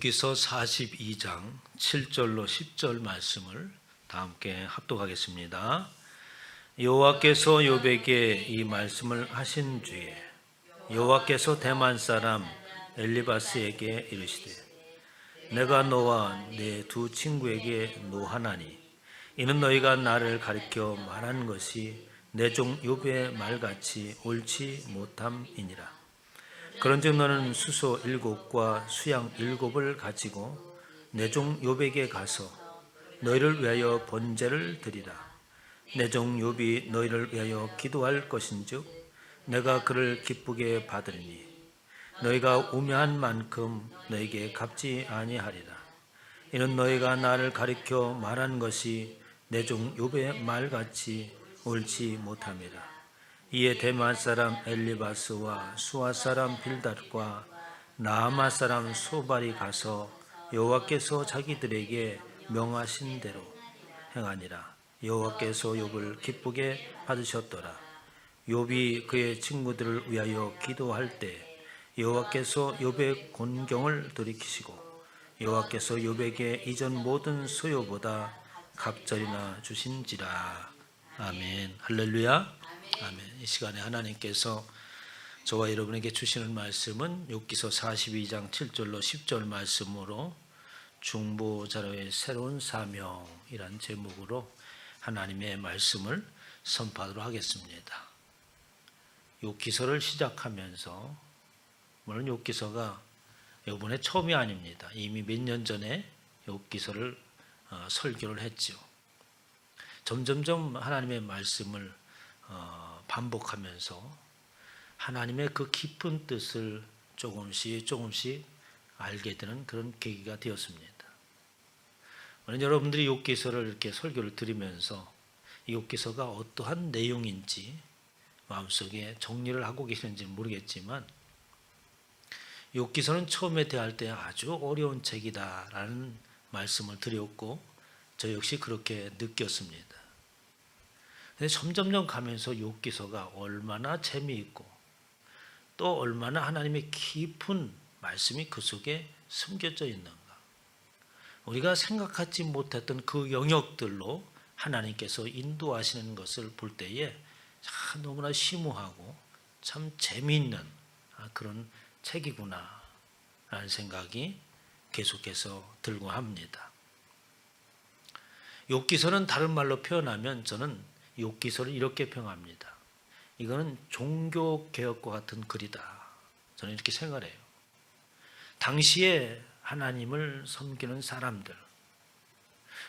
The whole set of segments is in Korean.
욥기서 42장 7절로 10절 말씀을 다 함께 합독하겠습니다. 여호와께서 욥에게 이 말씀을 하신 뒤에 여호와께서 대만 사람 엘리바스에게 이르시되 내가 너와 네 두 친구에게 노하나니 이는 너희가 나를 가리켜 말한 것이 내 종 욥의 말같이 옳지 못함이니라. 그런즉 너는 수소 7과 수양 7을 가지고 내 종 욥에게 가서 너희를 위하여 번제를 드리라. 내 종 욥이 너희를 위하여 기도할 것인즉 내가 그를 기쁘게 받으리니 너희가 우매한 만큼 너희에게 갚지 아니하리라. 이는 너희가 나를 가리켜 말한 것이 내 종 욥의 말같이 옳지 못함이라. 이에 대만 사람 엘리바스와 수아 사람 빌닷과 나아마 사람 소발이 가서 여호와께서 자기들에게 명하신 대로 행하니라. 여호와께서 욥을 기쁘게 받으셨더라. 욥이 그의 친구들을 위하여 기도할 때 여호와께서 욥의 곤경을 돌이키시고 여호와께서 욥에게 이전 모든 소요보다 갑절이나 주신지라. 아멘. 할렐루야. 아멘. 이 시간에 하나님께서 저와 여러분에게 주시는 말씀은 욥기서 42장 7절로 10절 말씀으로 중보자로의 새로운 사명이란 제목으로 하나님의 말씀을 선포하도록 하겠습니다. 욥기서를 시작하면서 물론 욥기서가 이번에 처음이 아닙니다. 이미 몇 년 전에 욥기서를 설교를 했죠. 점점점 하나님의 말씀을 반복하면서 하나님의 그 깊은 뜻을 조금씩 알게 되는 그런 계기가 되었습니다. 여러분들이 욥기서를 이렇게 설교를 들으면서 이 욥기서가 어떠한 내용인지 마음속에 정리를 하고 계시는지 모르겠지만 욥기서는 처음에 대할 때 아주 어려운 책이다라는 말씀을 드렸고 저 역시 그렇게 느꼈습니다. 근데 점점점 가면서 욥기서가 얼마나 재미있고 또 얼마나 하나님의 깊은 말씀이 그 속에 숨겨져 있는가. 우리가 생각하지 못했던 그 영역들로 하나님께서 인도하시는 것을 볼 때에 참 너무나 심오하고 참 재미있는 그런 책이구나 라는 생각이 계속해서 들고 합니다. 욥기서는 다른 말로 표현하면 저는 욥기서를 이렇게 평합니다. 이거는 종교개혁과 같은 글이다. 저는 이렇게 생각을 해요. 당시에 하나님을 섬기는 사람들,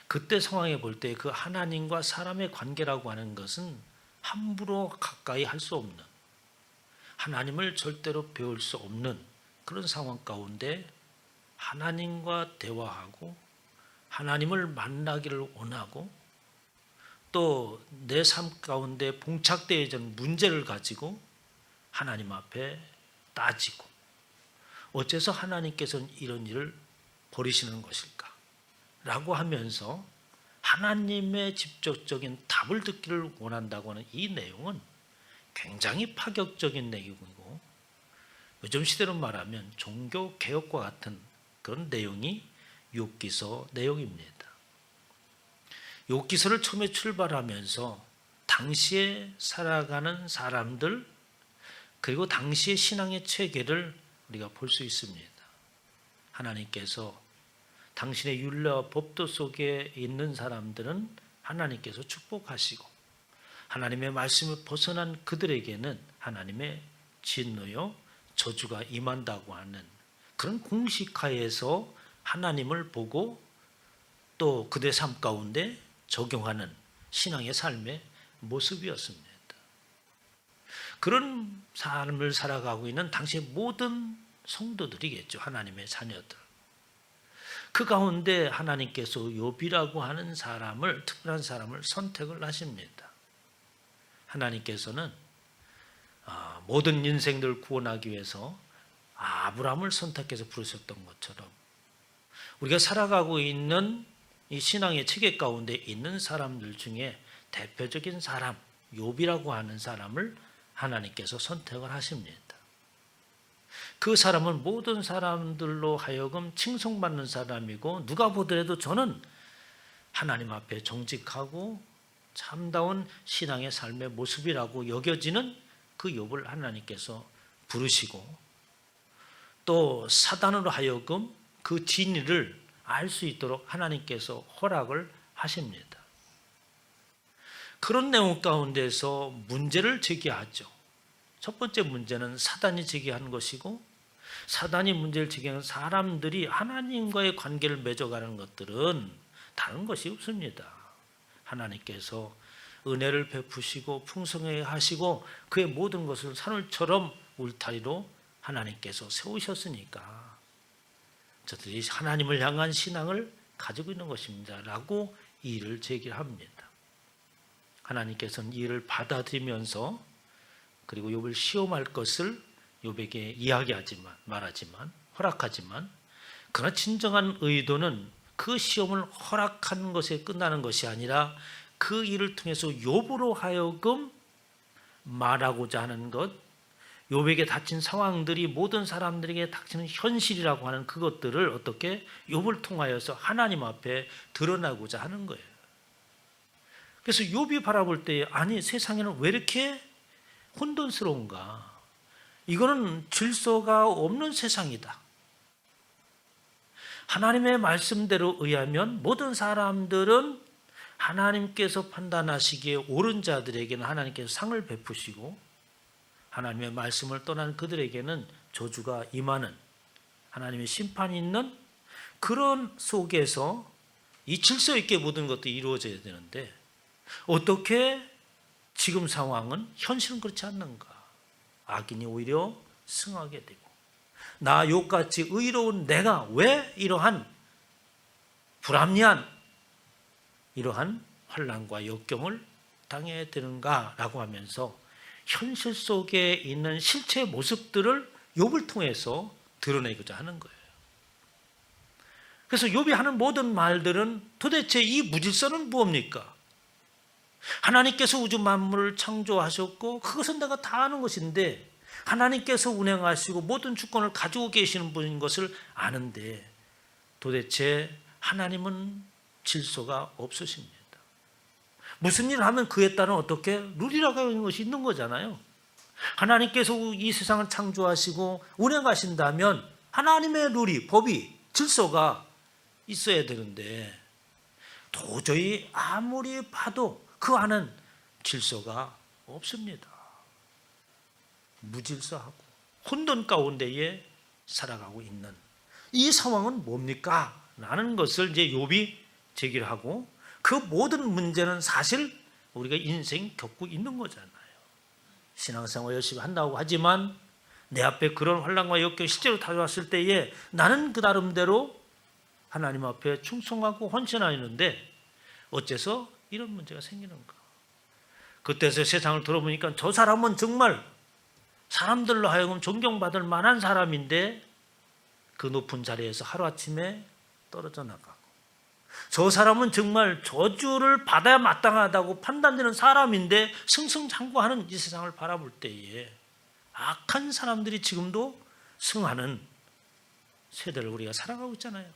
그때 상황에 볼 때 그 하나님과 사람의 관계라고 하는 것은 함부로 가까이 할 수 없는, 하나님을 절대로 배울 수 없는 그런 상황 가운데 하나님과 대화하고 하나님을 만나기를 원하고 또 내 삶 가운데 봉착되어 있는 문제를 가지고 하나님 앞에 따지고 어째서 하나님께서는 이런 일을 벌이시는 것일까? 라고 하면서 하나님의 직접적인 답을 듣기를 원한다고 하는 이 내용은 굉장히 파격적인 내용이고 요즘 시대로 말하면 종교개혁과 같은 그런 내용이 욥기서 내용입니다. 욥기서를 처음에 출발하면서 당시에 살아가는 사람들 그리고 당시의 신앙의 체계를 우리가 볼 수 있습니다. 하나님께서 당신의 율례와 법도 속에 있는 사람들은 하나님께서 축복하시고 하나님의 말씀을 벗어난 그들에게는 하나님의 진노요 저주가 임한다고 하는 그런 공식하에서 하나님을 보고 또 그들의 삶 가운데 적용하는 신앙의 삶의 모습이었습니다. 그런 삶을 살아가고 있는 당시의 모든 성도들이겠죠. 하나님의 자녀들. 그 가운데 하나님께서 욥이라고 하는 사람을, 특별한 사람을 선택을 하십니다. 하나님께서는 모든 인생들을 구원하기 위해서 아브라함을 선택해서 부르셨던 것처럼 우리가 살아가고 있는 이 신앙의 체계 가운데 있는 사람들 중에 대표적인 사람, 욥이라고 하는 사람을 하나님께서 선택을 하십니다. 그 사람은 모든 사람들로 하여금 칭송받는 사람이고 누가 보더라도 저는 하나님 앞에 정직하고 참다운 신앙의 삶의 모습이라고 여겨지는 그 욥을 하나님께서 부르시고 또 사단으로 하여금 그 진리를 알 수 있도록 하나님께서 허락을 하십니다. 그런 내용 가운데서 문제를 제기하죠. 첫 번째 문제는 사단이 제기한 것이고 사단이 문제를 제기하는 사람들이 하나님과의 관계를 맺어가는 것들은 다른 것이 없습니다. 하나님께서 은혜를 베푸시고 풍성하게 하시고 그의 모든 것을 산울처럼 울타리로 하나님께서 세우셨으니까 저들이 하나님을 향한 신앙을 가지고 있는 것입니다 라고 이 일을 제기합니다. 하나님께서는 이 일을 받아들이면서 그리고 욥을 시험할 것을 욥에게 이야기하지만 말하지만 허락하지만 그러나 진정한 의도는 그 시험을 허락하는 것에 끝나는 것이 아니라 그 일을 통해서 욥으로 하여금 말하고자 하는 것, 욥에게 닥친 상황들이 모든 사람들에게 닥치는 현실이라고 하는 그것들을 어떻게 욥을 통하여서 하나님 앞에 드러나고자 하는 거예요. 그래서 욥이 바라볼 때 아니 세상에는 왜 이렇게 혼돈스러운가? 이거는 질서가 없는 세상이다. 하나님의 말씀대로 의하면 모든 사람들은 하나님께서 판단하시기에 옳은 자들에게는 하나님께서 상을 베푸시고 하나님의 말씀을 떠난 그들에게는 저주가 임하는 하나님의 심판이 있는 그런 속에서 이 질서 있게 모든 것도 이루어져야 되는데 어떻게 지금 상황은 현실은 그렇지 않는가? 악인이 오히려 승하게 되고 나 욥같이 의로운 내가 왜 이러한 불합리한 이러한 환난과 역경을 당해야 되는가라고 하면서 현실 속에 있는 실체 모습들을 욥을 통해서 드러내고자 하는 거예요. 그래서 욥이 하는 모든 말들은 도대체 이 무질서는 무엇입니까? 하나님께서 우주 만물을 창조하셨고 그것은 내가 다 아는 것인데 하나님께서 운행하시고 모든 주권을 가지고 계시는 분인 것을 아는데 도대체 하나님은 질서가 없으십니다. 무슨 일을 하면 그에 따른 어떻게 룰이라고 하는 것이 있는 거잖아요. 하나님께서 이 세상을 창조하시고 운행하신다면 하나님의 룰이 법이 질서가 있어야 되는데 도저히 아무리 봐도 그 안은 질서가 없습니다. 무질서하고 혼돈 가운데에 살아가고 있는 이 상황은 뭡니까? 라는 것을 이제 욥이 제기를 하고 그 모든 문제는 사실 우리가 인생 겪고 있는 거잖아요. 신앙생활 열심히 한다고 하지만 내 앞에 그런 환난과 역경이 실제로 다가왔을 때에 나는 그 나름대로 하나님 앞에 충성하고 헌신하였는데 어째서 이런 문제가 생기는가? 그때서 세상을 들어보니까 저 사람은 정말 사람들로 하여금 존경받을 만한 사람인데 그 높은 자리에서 하루아침에 떨어져 나가고 저 사람은 정말 저주를 받아야 마땅하다고 판단되는 사람인데 승승장구하는 이 세상을 바라볼 때에 악한 사람들이 지금도 승하는 세대를 우리가 살아가고 있잖아요.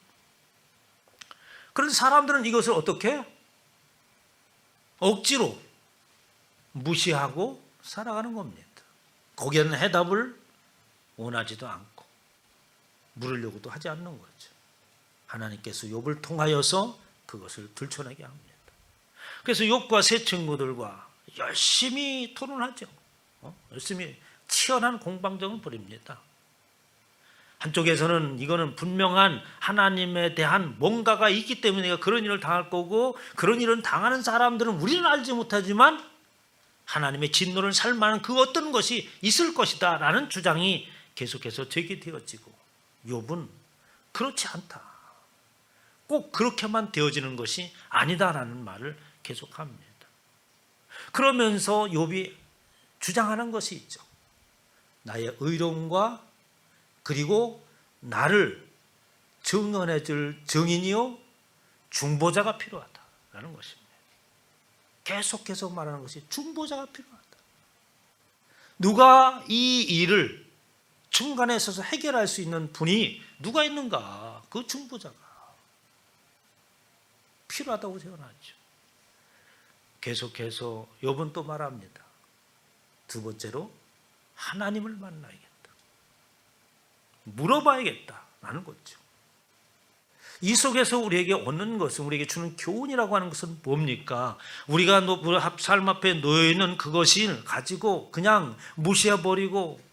그런데 사람들은 이것을 어떻게? 억지로 무시하고 살아가는 겁니다. 거기에는 해답을 원하지도 않고 물으려고도 하지 않는 거죠. 하나님께서 욥을 통하여서 그것을 들춰내게 합니다. 그래서 욥과 세 친구들과 열심히 토론하죠. 열심히 치열한 공방전을 벌입니다. 한쪽에서는 이거는 분명한 하나님에 대한 뭔가가 있기 때문에 내가 그런 일을 당할 거고 그런 일을 당하는 사람들은 우리는 알지 못하지만 하나님의 진노를 살 만한 그 어떤 것이 있을 것이다 라는 주장이 계속해서 제기되어지고 욥은 그렇지 않다. 꼭 그렇게만 되어지는 것이 아니다라는 말을 계속합니다. 그러면서 욥이 주장하는 것이 있죠. 나의 의로움과 그리고 나를 증언해 줄 증인이요 중보자가 필요하다라는 것입니다. 계속 말하는 것이 중보자가 필요하다. 누가 이 일을 중간에 서서 해결할 수 있는 분이 누가 있는가? 그 중보자가 필요하다고 생각하죠. 계속해서 욥은 또 말합니다. 두 번째로 하나님을 만나야겠다. 물어봐야겠다라는 거죠. 이 속에서 우리에게 얻는 것은, 우리에게 주는 교훈이라고 하는 것은 뭡니까? 우리가 삶 앞에 놓여있는 그것을 가지고 그냥 무시해버리고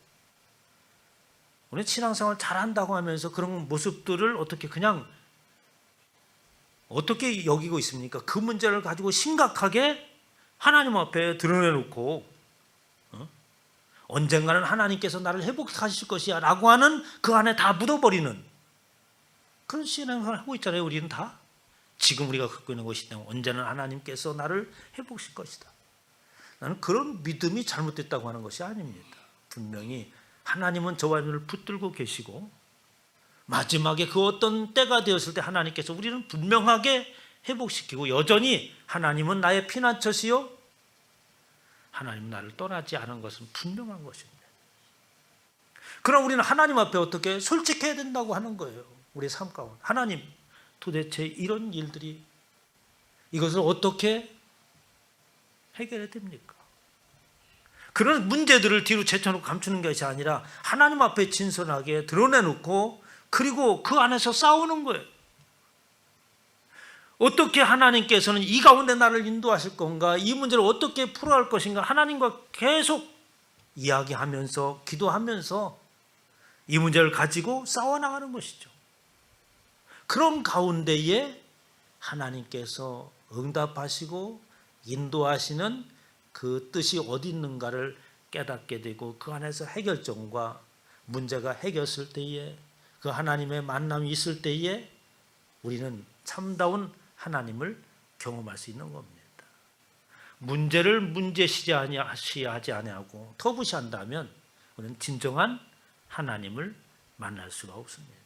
우리 신앙생활 잘한다고 하면서 그런 모습들을 어떻게 여기고 있습니까? 그 문제를 가지고 심각하게 하나님 앞에 드러내놓고 언젠가는 하나님께서 나를 회복하실 것이야 라고 하는 그 안에 다 묻어버리는 그런 신앙생활을 하고 있잖아요. 우리는 다 지금 우리가 갖고 있는 것이 언제는 하나님께서 나를 회복하실 것이다. 나는 그런 믿음이 잘못됐다고 하는 것이 아닙니다. 분명히 하나님은 저와 여러분을 붙들고 계시고 마지막에 그 어떤 때가 되었을 때 하나님께서 우리는 분명하게 회복시키고 여전히 하나님은 나의 피난처시요 하나님은 나를 떠나지 않은 것은 분명한 것입니다. 그럼 우리는 하나님 앞에 어떻게 솔직해야 된다고 하는 거예요. 우리 삶 가운데 하나님 도대체 이런 일들이 이것을 어떻게 해결해야 됩니까? 그런 문제들을 뒤로 제쳐놓고 감추는 것이 아니라 하나님 앞에 진솔하게 드러내놓고 그리고 그 안에서 싸우는 거예요. 어떻게 하나님께서는 이 가운데 나를 인도하실 건가? 이 문제를 어떻게 풀어갈 것인가? 하나님과 계속 이야기하면서 기도하면서 이 문제를 가지고 싸워나가는 것이죠. 그런 가운데에 하나님께서 응답하시고 인도하시는 그 뜻이 어디 있는가를 깨닫게 되고 그 안에서 해결점과 문제가 해결했을 때에 그 하나님의 만남이 있을 때에 우리는 참다운 하나님을 경험할 수 있는 겁니다. 문제를 문제시하지 아니하고 터부시한다면 우리는 진정한 하나님을 만날 수가 없습니다.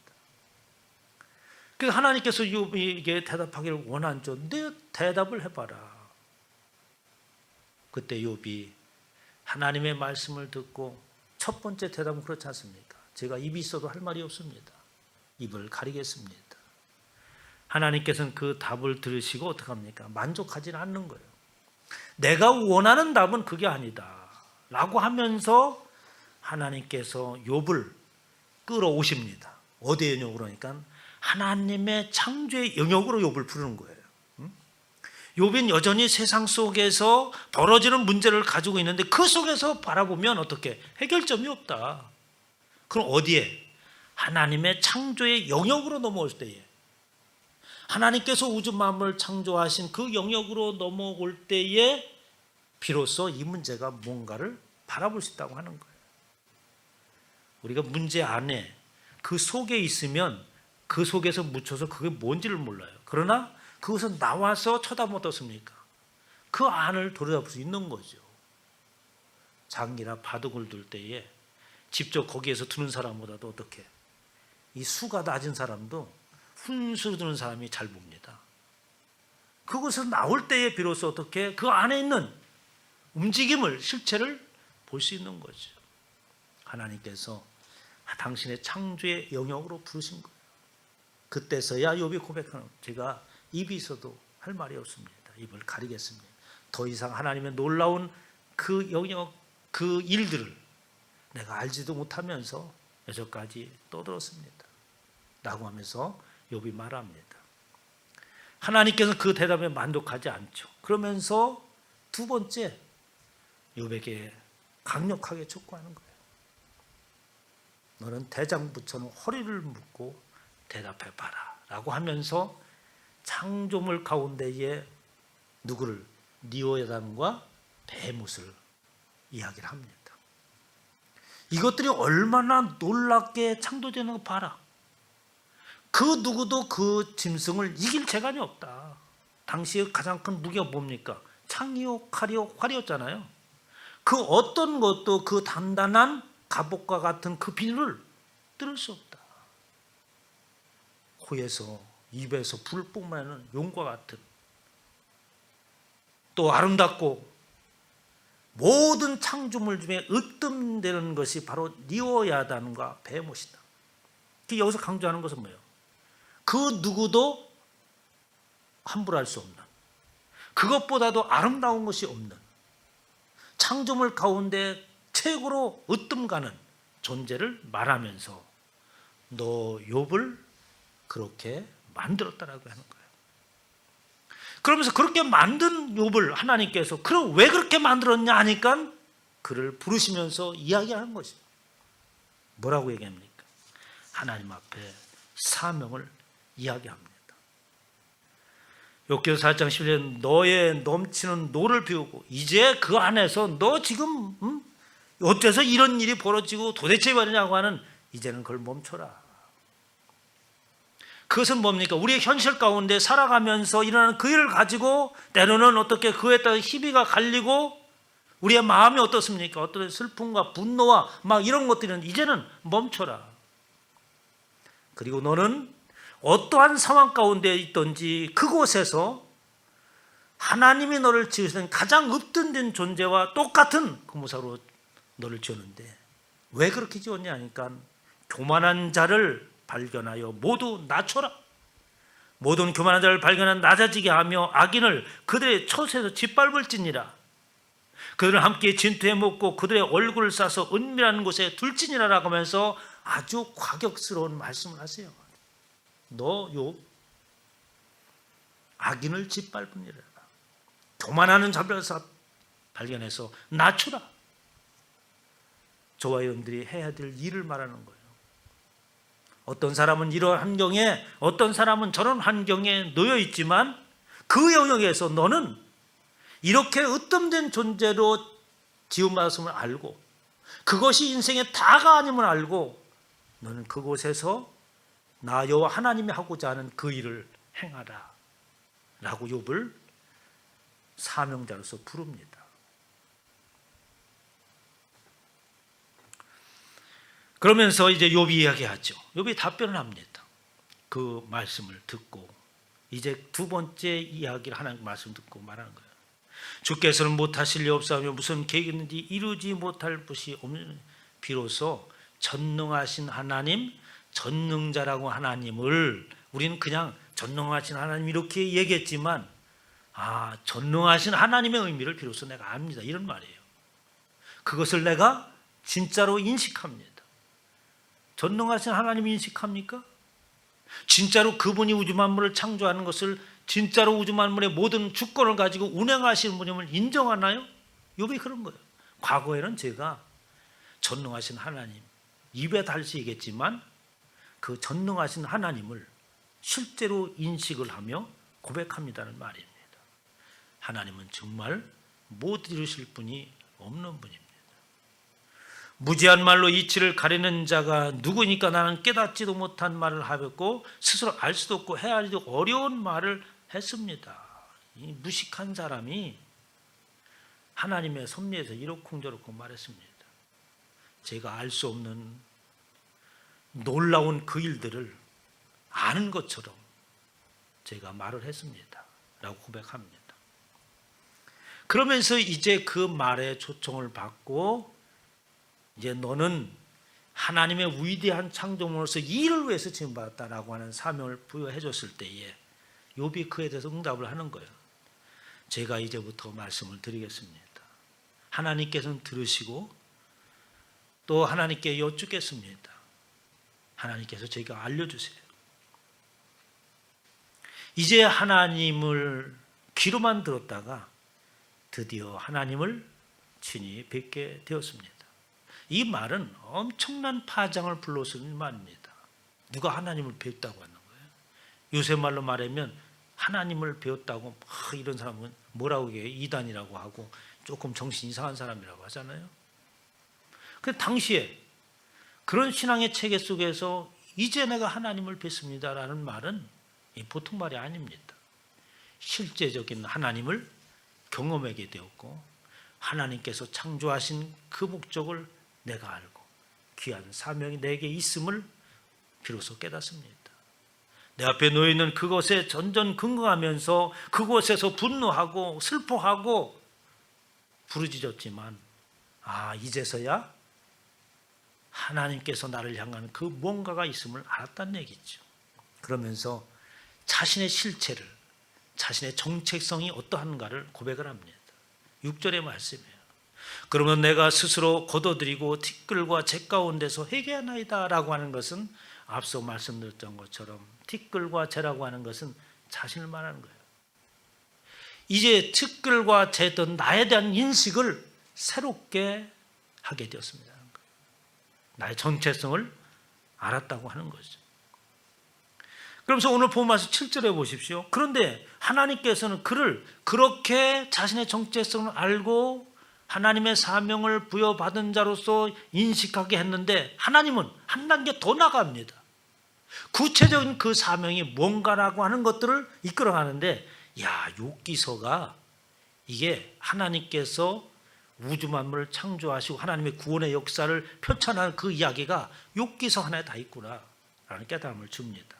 그래서 하나님께서 욥에게 대답하기를 원하죠. 내 대답을 해봐라. 그때 욥이 하나님의 말씀을 듣고 첫 번째 대답은 그렇지 않습니까? 제가 입이 있어도 할 말이 없습니다. 입을 가리겠습니다. 하나님께서는 그 답을 들으시고 어떻게 합니까? 만족하지는 않는 거예요. 내가 원하는 답은 그게 아니다 라고 하면서 하나님께서 욥을 끌어오십니다. 어디의 영역으로 하니까 하나님의 창조의 영역으로 욥을 부르는 거예요. 욥은 여전히 세상 속에서 벌어지는 문제를 가지고 있는데 그 속에서 바라보면 어떻게 해결점이 없다. 그럼 어디에? 하나님의 창조의 영역으로 넘어올 때에 하나님께서 우주 만물을 창조하신 그 영역으로 넘어올 때에 비로소 이 문제가 뭔가를 바라볼 수 있다고 하는 거예요. 우리가 문제 안에 그 속에 있으면 그 속에서 묻혀서 그게 뭔지를 몰라요. 그러나 그것은 나와서 쳐다보면 어떻습니까? 그 안을 들여다볼 수 있는 거죠. 장기나 바둑을 둘 때에 직접 거기에서 두는 사람보다도 어떻게 이 수가 낮은 사람도 훈수로 두는 사람이 잘 봅니다. 그것에서 나올 때에 비로소 어떻게 그 안에 있는 움직임을 실체를 볼 수 있는 거죠. 하나님께서 당신의 창조의 영역으로 부르신 거예요. 그때서야 욥이 고백하는 제가 입이 있어도 할 말이 없습니다. 입을 가리겠습니다. 더 이상 하나님의 놀라운 그 영역, 그 일들을 내가 알지도 못하면서 여기까지 떠들었습니다. 라고 하면서 욥이 말합니다. 하나님께서 그 대답에 만족하지 않죠. 그러면서 두 번째 욥에게 강력하게 촉구하는 거예요. 너는 대장 붙여놓은 허리를 묶고 대답해봐라 라고 하면서 창조물 가운데에 누구를? 리오야담과 베무스를 이야기를 합니다. 이것들이 얼마나 놀랍게 창조되는 거 봐라. 그 누구도 그 짐승을 이길 재간이 없다. 당시의 가장 큰 무기가 뭡니까? 창이요, 칼이요, 활이었잖아요. 그 어떤 것도 그 단단한 갑옷과 같은 그 비늘을 뚫을 수 없다. 코에서 입에서 불을 뿜어내는 용과 같은 또 아름답고 모든 창조물 중에 으뜸되는 것이 바로 리오야단과 베헤못이다. 여기서 강조하는 것은 뭐예요? 그 누구도 함부로 할 수 없는, 그것보다도 아름다운 것이 없는, 창조물 가운데 최고로 으뜸가는 존재를 말하면서 너 욥을 그렇게 만들었다라고 하는 거예요. 그러면서 그렇게 만든 욥을 하나님께서 그럼 왜 그렇게 만들었냐 하니까 그를 부르시면서 이야기하는 것이죠. 뭐라고 얘기합니까? 하나님 앞에 사명을 이야기합니다. 욥기서 4장 11절 너의 넘치는 노를 비우고 이제 그 안에서 너 지금 어째서 이런 일이 벌어지고 도대체 왜 그러냐고 하는 이제는 그걸 멈춰라. 그것은 뭡니까? 우리의 현실 가운데 살아가면서 일어나는 그 일을 가지고 때로는 어떻게 그에 따라 희비가 갈리고 우리의 마음이 어떻습니까? 어떤 슬픔과 분노와 막 이런 것들은 이제는 멈춰라. 그리고 너는 어떠한 상황 가운데 있든지 그곳에서 하나님이 너를 지으신 가장 읍든된 존재와 똑같은 그 모사로 너를 지었는데 왜 그렇게 지었냐 하니까 교만한 자를 발견하여 모두 낮춰라. 모든 교만한 자를 발견한 낮아지게 하며 악인을 그들의 처소에서 짓밟을지니라. 그들을 함께 진토에 묻고 그들의 얼굴을 싸서 은밀한 곳에 둘지니라라고 하면서 아주 과격스러운 말씀을 하세요. 너 욥 악인을 짓밟으니라. 교만하는 자를 발견해서 낮추라. 저와 여러분들이 해야 될 일을 말하는 거예요. 어떤 사람은 이런 환경에, 어떤 사람은 저런 환경에 놓여 있지만 그 영역에서 너는 이렇게 으뜸된 존재로 지음받았음을 알고 그것이 인생의 다가 아님을 알고 너는 그곳에서 나 여호와 하나님이 하고자 하는 그 일을 행하라 라고 욥을 사명자로서 부릅니다. 그러면서 이제 욥이 이야기하죠. 욥이 답변을 합니다. 그 말씀을 듣고 이제 두 번째 이야기를 하나님 말씀 듣고 말하는 거예요. 주께서는 못하실 리 없사오며 무슨 계획이 있는지 이루지 못할 것이 없는 비로소 전능하신 하나님, 전능자라고 하나님을 우리는 그냥 전능하신 하나님 이렇게 얘기했지만 전능하신 하나님의 의미를 비로소 내가 압니다. 이런 말이에요. 그것을 내가 진짜로 인식합니다. 전능하신 하나님이 인식합니까? 진짜로 그분이 우주 만물을 창조하는 것을 진짜로 우주 만물의 모든 주권을 가지고 운행하시는 분임을 인정하나요? 욥이 그런 거예요. 과거에는 제가 전능하신 하나님 입에 달시 얘기했지만 그 전능하신 하나님을 실제로 인식을 하며 고백합니다는 말입니다. 하나님은 정말 못 이루실 분이 없는 분입니다. 무지한 말로 이치를 가리는 자가 누구니까 나는 깨닫지도 못한 말을 하였고 스스로 알 수도 없고 헤아리기도 어려운 말을 했습니다. 이 무식한 사람이 하나님의 섭리에서 이러쿵저러쿵 말했습니다. 제가 알 수 없는 놀라운 그 일들을 아는 것처럼 제가 말을 했습니다 라고 고백합니다. 그러면서 이제 그 말에 초청을 받고 이제 너는 하나님의 위대한 창조물로서 이 일을 위해서 지음받았다라고 하는 사명을 부여해 줬을 때에 욥이 그에 대해서 응답을 하는 거예요. 제가 이제부터 말씀을 드리겠습니다. 하나님께서는 들으시고 또 하나님께 여쭙겠습니다. 하나님께서 제가 알려주세요. 이제 하나님을 귀로만 들었다가 드디어 하나님을 친히 뵙게 되었습니다. 이 말은 엄청난 파장을 불러쓰는 말입니다. 누가 하나님을 배웠다고 하는 거예요? 요새 말로 말하면 하나님을 배웠다고 이런 사람은 뭐라고 얘기해요? 이단이라고 하고 조금 정신 이상한 사람이라고 하잖아요. 근데 당시에 그런 신앙의 체계 속에서 이제 내가 하나님을 뵙습니다라는 말은 보통 말이 아닙니다. 실제적인 하나님을 경험하게 되었고 하나님께서 창조하신 그 목적을 내가 알고 귀한 사명이 내게 있음을 비로소 깨닫습니다. 내 앞에 놓여있는 그것에 전전긍긍하면서 그곳에서 분노하고 슬퍼하고 부르짖었지만 이제서야 하나님께서 나를 향한 그 뭔가가 있음을 알았다는 얘기죠. 그러면서 자신의 실체를, 자신의 정체성이 어떠한가를 고백을 합니다. 6절의 말씀이에요. 그러면 내가 스스로 거둬들이고 티끌과 재 가운데서 회개하나이다 라고 하는 것은 앞서 말씀드렸던 것처럼 티끌과 재라고 하는 것은 자신을 말하는 거예요. 이제 티끌과 재던 나에 대한 인식을 새롭게 하게 되었습니다. 나의 정체성을 알았다고 하는 거죠. 그러면서 오늘 본 말씀 7절에 보십시오. 그런데 하나님께서는 그를 그렇게 자신의 정체성을 알고 하나님의 사명을 부여받은 자로서 인식하게 했는데 하나님은 한 단계 더 나갑니다. 구체적인 그 사명이 뭔가라고 하는 것들을 이끌어가는데 욥기서가 이게 하나님께서 우주 만물을 창조하시고 하나님의 구원의 역사를 표천하는 그 이야기가 욥기서 하나에 다 있구나 라는 깨달음을 줍니다.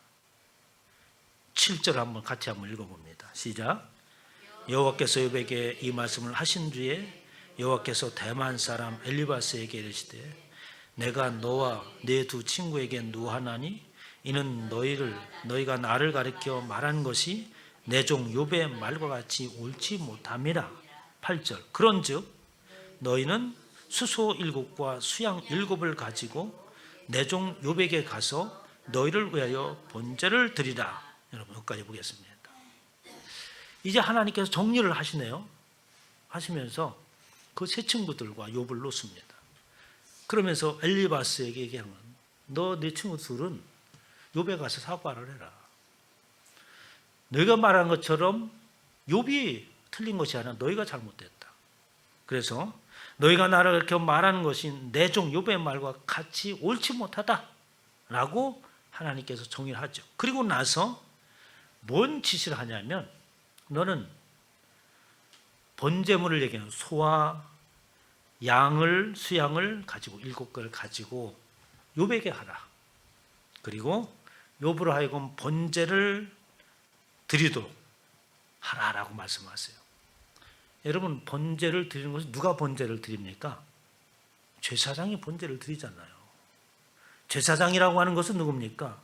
7절 한번 같이 한번 읽어봅니다. 시작. 여호와께서 욥에게 이 말씀을 하신 뒤에 여호와께서 대만 사람 엘리바스에게 이르시되 내가 너와 네 두 친구에게 누하나니 이는 너희가 나를 가리켜 말한 것이 내 종 욥의 말과 같이 옳지 못함이라. 8절. 그런즉 너희는 수소 7과 수양 7을 가지고 내 종 욥에게 가서 너희를 위하여 번제를 드리라. 여러분 여기까지 보겠습니다. 이제 하나님께서 정리를 하시네요. 하시면서 그 세 친구들과 욥을 놓습니다. 그러면서 엘리바스에게 얘기하는 너 네 친구들은 욥에 가서 사과를 해라. 너희가 말한 것처럼 욥이 틀린 것이 아니라 너희가 잘못됐다. 그래서 너희가 나를 이렇게 말하는 것이 내 종 욥의 말과 같이 옳지 못하다라고 하나님께서 정의를 하죠. 그리고 나서 뭔 지시를 하냐면 너는 번제물을 얘기하는 소와 수양을 가지고 7개를 가지고 욥에게 하라. 그리고 욥으로 하여금 번제를 드리도록 하라라고 말씀하세요. 여러분 번제를 드리는 것은 누가 번제를 드립니까? 제사장이 번제를 드리잖아요. 제사장이라고 하는 것은 누굽니까?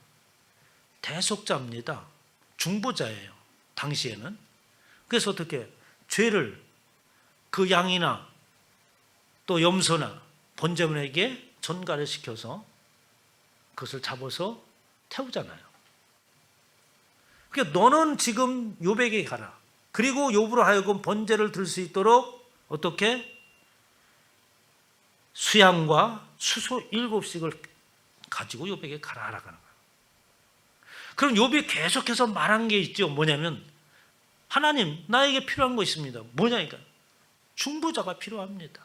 대속자입니다. 중보자예요. 당시에는. 그래서 어떻게 죄를 그 양이나 또 염소나 번제물에게 전가를 시켜서 그것을 잡아서 태우잖아요. 그러니까 너는 지금 욥에게 가라. 그리고 욥으로 하여금 번제를 들 수 있도록 어떻게 수양과 수소 7씩을 가지고 욥에게 가라 하라고 하는 거예요. 그럼 욥이 계속해서 말한 게 있죠. 뭐냐면 하나님 나에게 필요한 거 있습니다. 뭐냐니까 중보자가 필요합니다.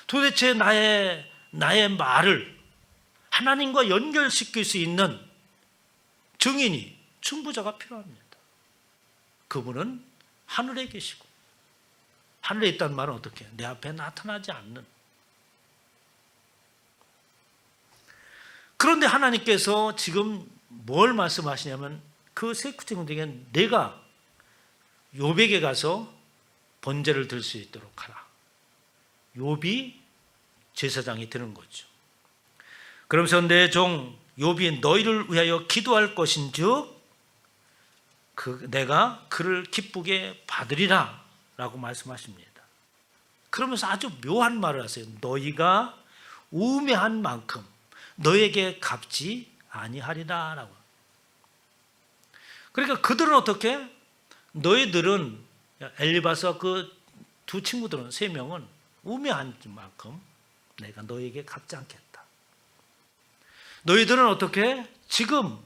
도대체 나의 말을 하나님과 연결시킬 수 있는 증인이 중보자가 필요합니다. 그분은 하늘에 계시고 하늘에 있다는 말은 어떻게? 내 앞에 나타나지 않는. 그런데 하나님께서 지금 뭘 말씀하시냐면 그 세 친구들에게 내가 욥에게 가서 번제를 들 수 있도록 하라. 욥이 제사장이 되는 거죠. 그러면서 내 종 욥이 너희를 위하여 기도할 것인즉 내가 그를 기쁘게 받으리라 라고 말씀하십니다. 그러면서 아주 묘한 말을 하세요. 너희가 우매한 만큼 너에게 갚지 아니하리라 라고. 그러니까 그들은 어떻게? 너희들은 엘리바스와 그 두 친구들은 3명은 우매한 만큼 내가 너에게 갚지 않겠다. 너희들은 어떻게? 지금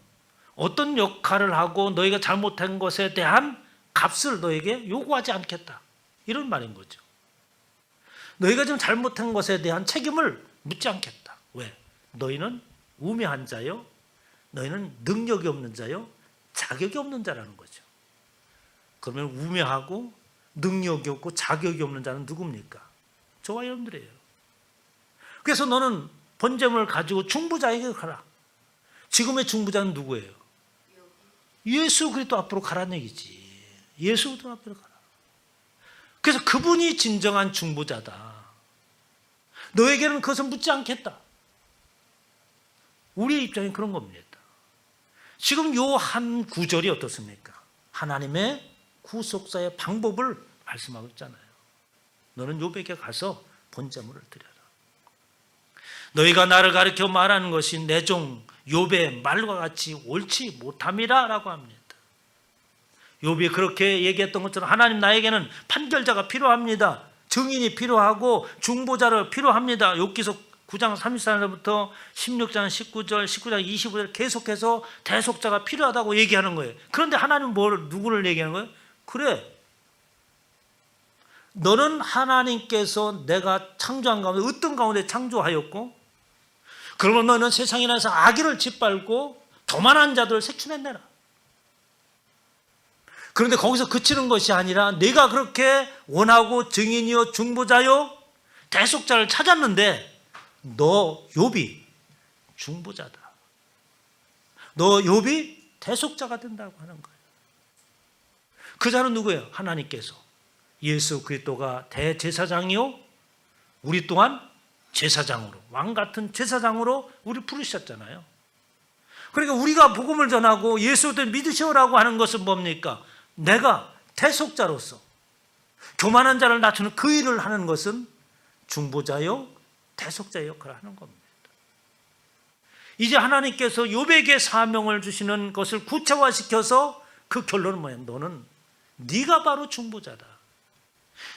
어떤 역할을 하고 너희가 잘못한 것에 대한 값을 너에게 요구하지 않겠다. 이런 말인 거죠. 너희가 지금 잘못한 것에 대한 책임을 묻지 않겠다. 왜? 너희는 우매한 자요. 너희는 능력이 없는 자요. 자격이 없는 자라는 거죠. 그러면 우매하고 능력이 없고 자격이 없는 자는 누굽니까? 저와 여러분들이에요. 그래서 너는 번제물을 가지고 중보자에게 가라. 지금의 중보자는 누구예요? 예수 그리스도 앞으로 가라는 얘기지. 예수 그리스도 앞으로 가라. 그래서 그분이 진정한 중보자다. 너에게는 그것은 묻지 않겠다. 우리의 입장이 그런 겁니다. 지금 요 한 구절이 어떻습니까? 하나님의 구속사의 방법을 말씀하고 있잖아요. 너는 욥에게 가서 본제물을 드려라. 너희가 나를 가르쳐 말하는 것이 내 종 욥의 말과 같이 옳지 못함이라 라고 합니다. 욥이 그렇게 얘기했던 것처럼 하나님, 나에게는 판결자가 필요합니다. 증인이 필요하고 중보자를 필요합니다. 욥기서 9장 34절부터 16장 19절, 19장 25절 계속해서 대속자가 필요하다고 얘기하는 거예요. 그런데 하나님은 누구를 얘기하는 거예요? 그래, 너는 하나님께서 내가 창조한 가운데 어떤 가운데 창조하였고, 그러면 너는 세상에 나서 악의를 짓밟고 교만한 자들을 색출해내라. 그런데 거기서 그치는 것이 아니라 내가 그렇게 원하고 증인이요 중보자요 대속자를 찾았는데 너 욥이 중보자다. 너 욥이 대속자가 된다고 하는 거예요. 그 자는 누구예요? 하나님께서 예수 그리스도가 대제사장이요 우리 또한 제사장으로, 왕 같은 제사장으로 우리 부르셨잖아요. 그러니까 우리가 복음을 전하고 예수를 믿으시오라고 하는 것은 뭡니까? 내가 대속자로서 교만한 자를 낮추는 그 일을 하는 것은 중보자요 대속자의 역할을 하는 겁니다. 이제 하나님께서 욥에게 사명을 주시는 것을 구체화시켜서 그 결론은 뭐예요? 너는 네가 바로 중보자다.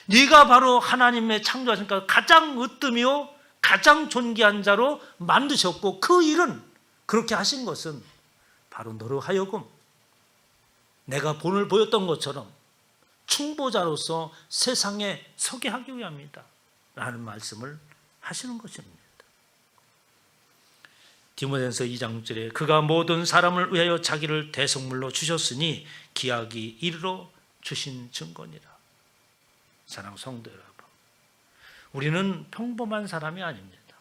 네가 바로 하나님의 창조하시니까 가장 으뜸이요 가장 존귀한 자로 만드셨고, 그 일은 그렇게 하신 것은 바로 너로 하여금 내가 본을 보였던 것처럼 중보자로서 세상에 서게 하기 위함이다 라는 말씀을 하시는 것입니다. 디모데전서 2장 6절에 그가 모든 사람을 위하여 자기를 대속물로 주셨으니 기약이 이르러 주신 증거니라. 사랑하는 성도 여러분, 우리는 평범한 사람이 아닙니다.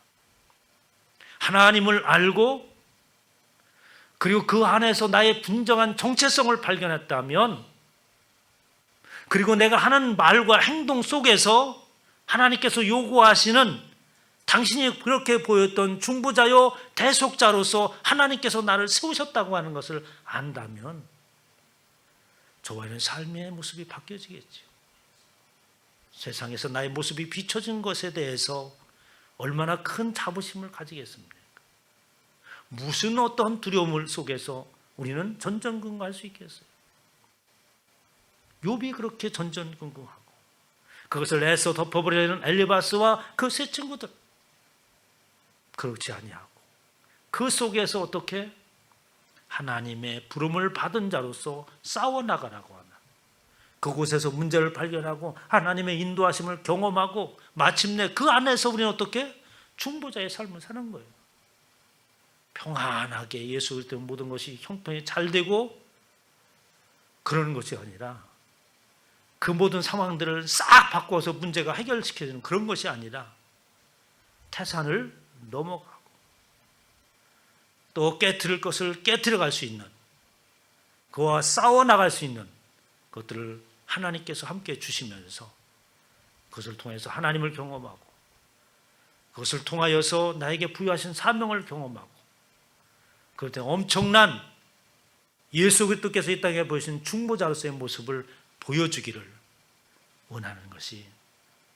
하나님을 알고 그리고 그 안에서 나의 분정한 정체성을 발견했다면, 그리고 내가 하는 말과 행동 속에서 하나님께서 요구하시는 당신이 그렇게 보였던 중보자요 대속자로서 하나님께서 나를 세우셨다고 하는 것을 안다면 저와의 삶의 모습이 바뀌어지겠죠. 세상에서 나의 모습이 비춰진 것에 대해서 얼마나 큰 자부심을 가지겠습니까? 무슨 어떤 두려움 속에서 우리는 전전긍긍할 수 있겠어요? 욥이 그렇게 전전긍긍하고 그것을 애써 덮어버리는 엘리바스와 그 세 친구들, 그렇지 아니하고 그 속에서 어떻게 하나님의 부름을 받은 자로서 싸워나가라고 하나, 그곳에서 문제를 발견하고 하나님의 인도하심을 경험하고 마침내 그 안에서 우리는 어떻게 중보자의 삶을 사는 거예요. 평안하게 예수 그리스도 모든 것이 형통이 잘 되고 그러는 것이 아니라, 그 모든 상황들을 싹 바꿔서 문제가 해결시켜지는 그런 것이 아니라 태산을 넘어가고 또 깨트릴 것을 깨트려갈 수 있는, 그와 싸워나갈 수 있는 것들을 하나님께서 함께 주시면서 그것을 통해서 하나님을 경험하고 그것을 통하여서 나에게 부여하신 사명을 경험하고, 그럴 때 엄청난 예수 그리스도께서 이 땅에 보이신 중보자로서의 모습을 보여주기를 원하는 것이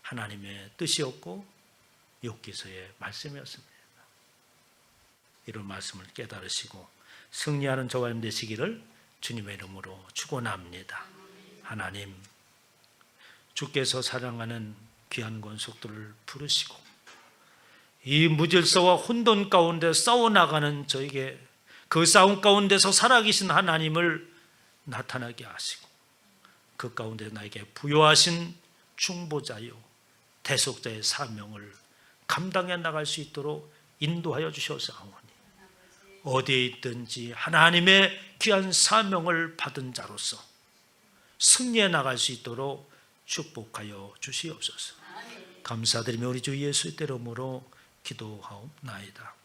하나님의 뜻이었고 욥기서의 말씀이었습니다. 이런 말씀을 깨달으시고 승리하는 저와 여러분 되시기를 주님의 이름으로 축원합니다. 하나님, 주께서 사랑하는 귀한 권속들을 부르시고 이 무질서와 혼돈 가운데 싸워나가는 저에게 그 싸움 가운데서 살아계신 하나님을 나타나게 하시고 그 가운데 나에게 부여하신 중보자요 대속자의 사명을 감당해 나갈 수 있도록 인도하여 주셔서오니 어디에 있든지 하나님의 귀한 사명을 받은 자로서 승리해 나갈 수 있도록 축복하여 주시옵소서. 감사드리며 우리 주 예수의 이름으로 기도하옵나이다.